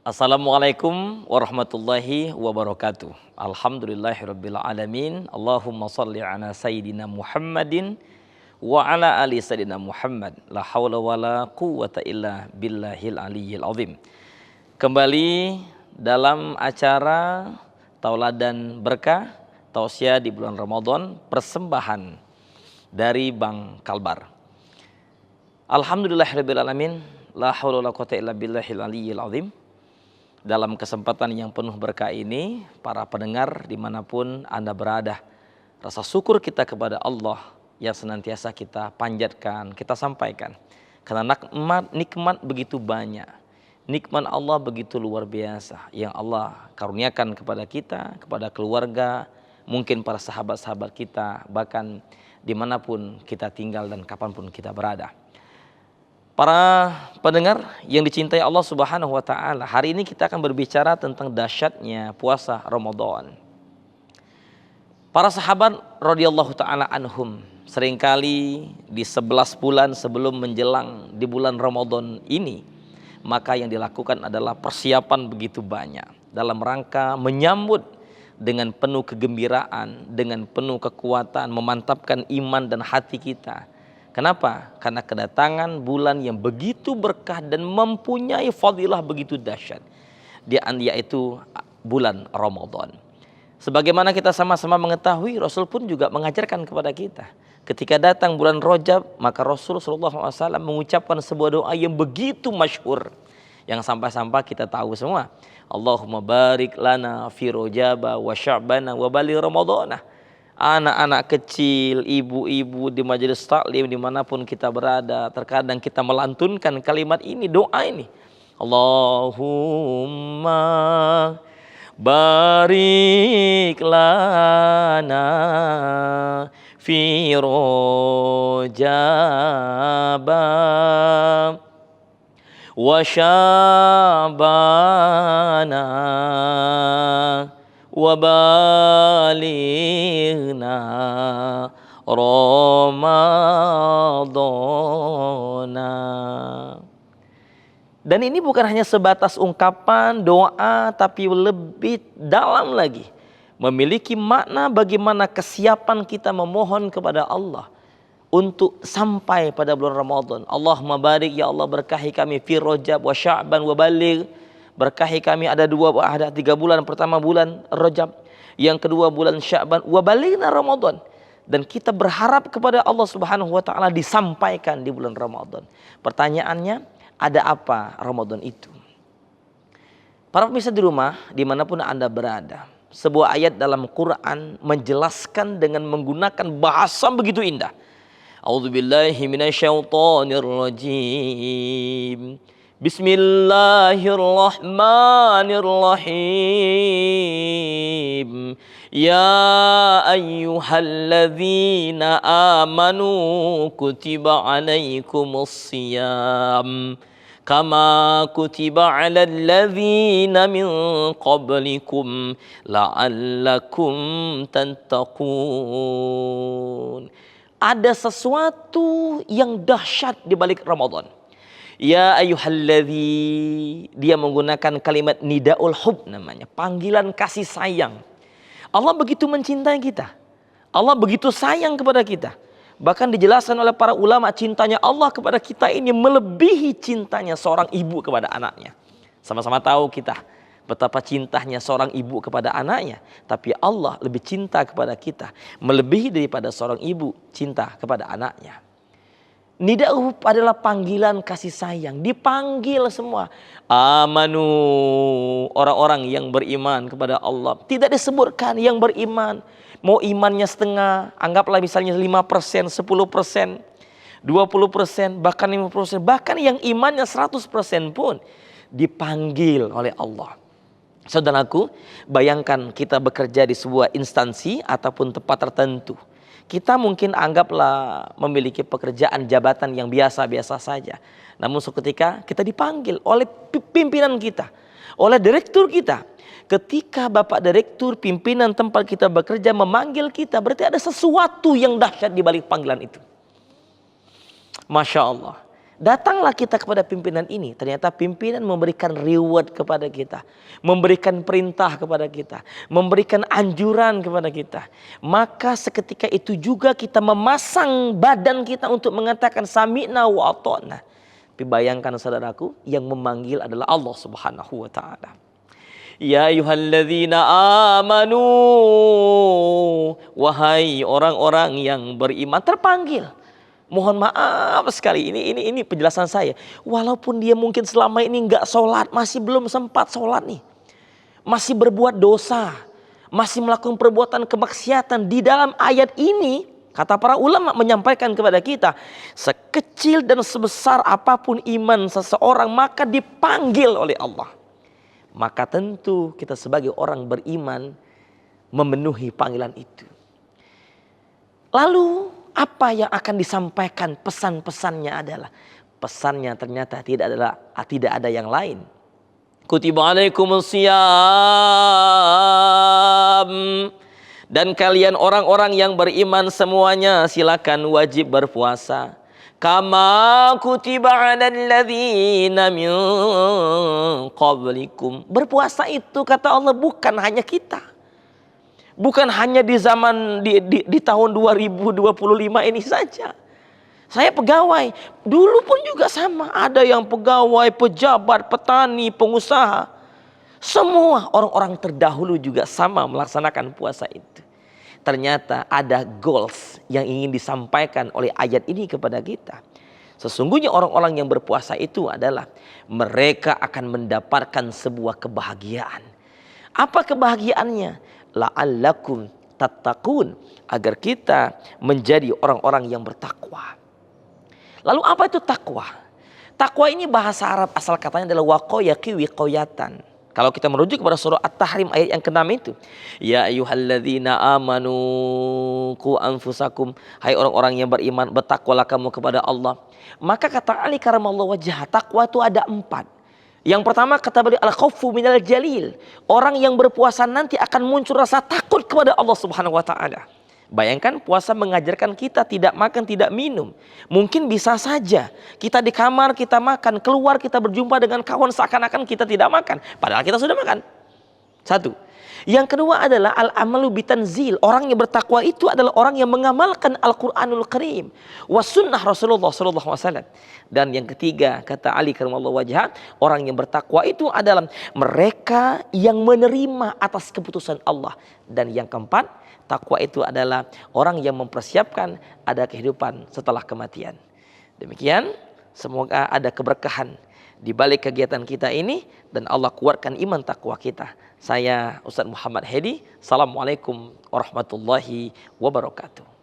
Assalamualaikum warahmatullahi wabarakatuh. Alhamdulillahirabbil alamin. Allahumma shalli ala sayyidina Muhammadin wa ala ali sayyidina Muhammad. La haula wala quwwata illa billahil aliyyil azim. Kembali dalam acara Tauladan Berkah Tausiah di bulan Ramadan, persembahan dari Bank Kalbar. Alhamdulillahirabbil alamin. La haula wala quwwata illa billahil aliyyil azim. Dalam kesempatan yang penuh berkah ini, para pendengar dimanapun Anda berada, rasa syukur kita kepada Allah yang senantiasa kita panjatkan, kita sampaikan. Karena nikmat begitu banyak, nikmat Allah begitu luar biasa yang Allah karuniakan kepada kita, kepada keluarga, mungkin para sahabat-sahabat kita, bahkan dimanapun kita tinggal dan kapanpun kita berada. Para pendengar yang dicintai Allah Subhanahu wa Ta'ala, hari ini kita akan berbicara tentang dahsyatnya puasa Ramadan. Para sahabat radhiyallahu ta'ala anhum seringkali di 11 bulan sebelum menjelang di bulan Ramadan ini, maka yang dilakukan adalah persiapan begitu banyak dalam rangka menyambut dengan penuh kegembiraan, dengan penuh kekuatan, memantapkan iman dan hati kita. Kenapa? Karena kedatangan bulan yang begitu berkah dan mempunyai fadilah begitu dahsyat. Yaitu bulan Ramadan. Sebagaimana kita sama-sama mengetahui, Rasul pun juga mengajarkan kepada kita. Ketika datang bulan Rajab, maka Rasul SAW mengucapkan sebuah doa yang begitu masyhur. Yang sampai-sampai kita tahu semua. Allahumma barik lana fi Rajaba wa Sya'bana wa bali Ramadana. Anak-anak kecil, ibu-ibu di majelis taklim dimanapun kita berada, terkadang kita melantunkan kalimat ini, doa ini. Allahumma barik lana fi Rajaba wa Sya'bana wa balighna Ramadana. Dan ini bukan hanya sebatas ungkapan doa, tapi lebih dalam lagi, memiliki makna bagaimana kesiapan kita memohon kepada Allah untuk sampai pada bulan Ramadan. Allahumma barik, ya Allah berkahi kami fi Rajab wa Sya'ban wa baligh. Berkahi kami ada 3 bulan. Pertama bulan Rajab, yang kedua bulan Sya'ban, wa balighna Ramadan. Dan kita berharap kepada Allah Subhanahu wa Ta'ala disampaikan di bulan Ramadan. Pertanyaannya, ada apa Ramadan itu? Para pemirsa di rumah, dimanapun Anda berada, sebuah ayat dalam Quran menjelaskan dengan menggunakan bahasa begitu indah. A'udzubillahi minasyaitonirrajim. Bismillahirrahmanirrahim. Ya ayyuhalladzina amanu kutiba alaikumus siyam kama kutiba alal ladzina min qablikum la'allakum tattaqun. Ada sesuatu yang dahsyat di balik Ramadan. Ya ayyuhalladzi, dia menggunakan kalimat nidaul hub namanya, panggilan kasih sayang. Allah begitu mencintai kita. Allah begitu sayang kepada kita. Bahkan dijelaskan oleh para ulama, cintanya Allah kepada kita ini melebihi cintanya seorang ibu kepada anaknya. Sama-sama tahu kita betapa cintanya seorang ibu kepada anaknya, tapi Allah lebih cinta kepada kita melebihi daripada seorang ibu cinta kepada anaknya. Nida'uh adalah panggilan kasih sayang. Dipanggil semua. Amanu, orang-orang yang beriman kepada Allah. Tidak disebutkan yang beriman. Mau imannya setengah, anggaplah misalnya 5%, 10%, 20%, bahkan 50%. Bahkan yang imannya 100% pun dipanggil oleh Allah. Saudaraku, bayangkan kita bekerja di sebuah instansi ataupun tempat tertentu. Kita mungkin anggaplah memiliki pekerjaan jabatan yang biasa-biasa saja. Namun seketika kita dipanggil oleh pimpinan kita, oleh direktur kita. Ketika Bapak Direktur pimpinan tempat kita bekerja memanggil kita, berarti ada sesuatu yang dahsyat di balik panggilan itu. Masya Allah. Datanglah kita kepada pimpinan ini. Ternyata pimpinan memberikan reward kepada kita. Memberikan perintah kepada kita. Memberikan anjuran kepada kita. Maka seketika itu juga kita memasang badan kita untuk mengatakan sami'na wa ata'na. Tapi bayangkan saudaraku, yang memanggil adalah Allah Subhanahu wa ta'ala. Ya ayyuhalladzina amanu, wahai orang-orang yang beriman, terpanggil. Mohon maaf sekali, ini penjelasan saya. Walaupun dia mungkin selama ini nggak sholat, masih belum sempat sholat nih, masih berbuat dosa, masih melakukan perbuatan kemaksiatan, di dalam ayat ini kata para ulama menyampaikan kepada kita, sekecil dan sebesar apapun iman seseorang maka dipanggil oleh Allah. Maka tentu kita sebagai orang beriman memenuhi panggilan itu. Lalu apa yang akan disampaikan, pesan-pesannya adalah, pesannya ternyata tidak ada yang lain. Kutiba alaikumus shiyam, dan kalian orang-orang yang beriman semuanya silakan wajib berpuasa. Kama kutiba 'alal ladzina min qablikum. Berpuasa itu kata Allah bukan hanya kita. Bukan hanya di zaman di tahun 2025 ini saja. Saya pegawai, dulu pun juga sama. Ada yang pegawai, pejabat, petani, pengusaha. Semua orang-orang terdahulu juga sama melaksanakan puasa itu. Ternyata ada goals yang ingin disampaikan oleh ayat ini kepada kita. Sesungguhnya orang-orang yang berpuasa itu adalah mereka akan mendapatkan sebuah kebahagiaan. Apa kebahagiaannya? La'allakum tattaqun, agar kita menjadi orang-orang yang bertakwa. Lalu apa itu takwa? Takwa ini bahasa Arab asal katanya adalah waqayaqi wiqayatan. Kalau kita merujuk kepada surah At-Tahrim ayat yang ke-6 itu, ya ayyuhalladzina amanu qu anfusakum, hai orang-orang yang beriman, bertakwalah kamu kepada Allah. Maka kata Ali karamallahu wajhah, takwa itu ada 4. Yang pertama kata beliau al-khaufu minal jalil. Orang yang berpuasa nanti akan muncul rasa takut kepada Allah Subhanahu wa taala. Bayangkan puasa mengajarkan kita tidak makan, tidak minum. Mungkin bisa saja kita di kamar kita makan, keluar kita berjumpa dengan kawan seakan-akan kita tidak makan, padahal kita sudah makan. Satu. Yang kedua adalah al-amalu bitanzil. Orang yang bertakwa itu adalah orang yang mengamalkan Al-Qur'anul Karim was sunnah Rasulullah sallallahu alaihi wasallam. Dan yang ketiga kata Ali karamallahu wajhah, orang yang bertakwa itu adalah mereka yang menerima atas keputusan Allah. Dan yang keempat, takwa itu adalah orang yang mempersiapkan ada kehidupan setelah kematian. Demikian, semoga ada keberkahan di balik kegiatan kita ini dan Allah kuatkan iman takwa kita. Saya Ustaz Muhammad Hedi. Assalamualaikum warahmatullahi wabarakatuh.